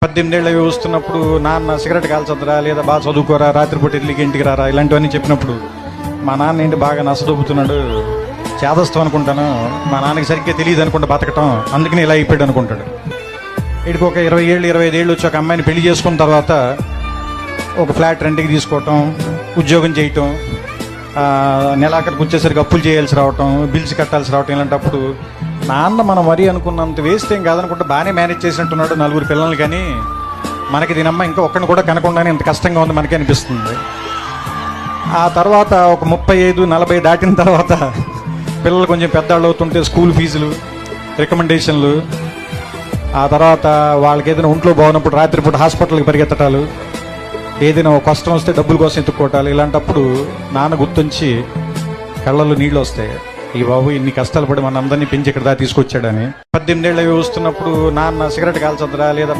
18 ఏళ్ళు వస్తున్నప్పుడు నాన్న సిగరెట్ కాల్చొద్దురా, లేదా బాగా చదువుకోరా, రాత్రిపూట ఇడ్లీకి ఇంటికి రారా, ఇలాంటివన్నీ చెప్పినప్పుడు మా నాన్న ఏంటి బాగా నసదొబ్బుతున్నాడు, చేదస్తాం అనుకుంటాను, మా నాన్నకి సరిగ్గా తెలియదు అనుకుంటా బతకటం, అందుకని ఇలా అయిపోయాడు అనుకుంటాడు. వీడికి ఒక 20 ఏళ్ళు 25 ఏళ్ళు వచ్చి ఒక అమ్మాయిని పెళ్లి చేసుకున్న తర్వాత ఒక ఫ్లాట్ రెంట్కి తీసుకోవటం, ఉద్యోగం చేయటం, నెలాఖరికి వచ్చేసరికి అప్పులు చేయాల్సి రావటం, బిల్స్ కట్టాల్సి రావటం, ఇలాంటప్పుడు నాన్న మనం మరీ అనుకున్నంత వేస్ట్ ఏం కాదనుకుంటే బాగానే మేనేజ్ చేసినట్టున్నాడు 4 పిల్లలు, కానీ మనకి దీనమ్మ ఇంకా ఒక్కడిని కూడా కనకుండానే ఇంత కష్టంగా ఉంది మనకి అనిపిస్తుంది. ఆ తర్వాత ఒక 35-40 దాటిన తర్వాత పిల్లలు కొంచెం పెద్దవాళ్ళు అవుతుంటే స్కూల్ ఫీజులు, రికమెండేషన్లు, ఆ తర్వాత వాళ్ళకి ఏదైనా ఒంట్లో బాగున్నప్పుడు రాత్రిపూట హాస్పిటల్కి పరిగెత్తటాలు, ఏదైనా ఒక కష్టం వస్తే డబ్బుల కోసం ఎత్తుక్కోవటాలు, ఇలాంటప్పుడు నాన్న గుర్తుంచి కళ్ళల్లో నీళ్ళు వస్తాయి, ఈ బాబు ఇన్ని కష్టాలు పడి మన అందరినీ పెంచి ఇక్కడ దాకా తీసుకొచ్చాడని. 18 ఏళ్ళు వస్తున్నప్పుడు నాన్న సిగరెట్ కాల్చొద్దురా, లేదా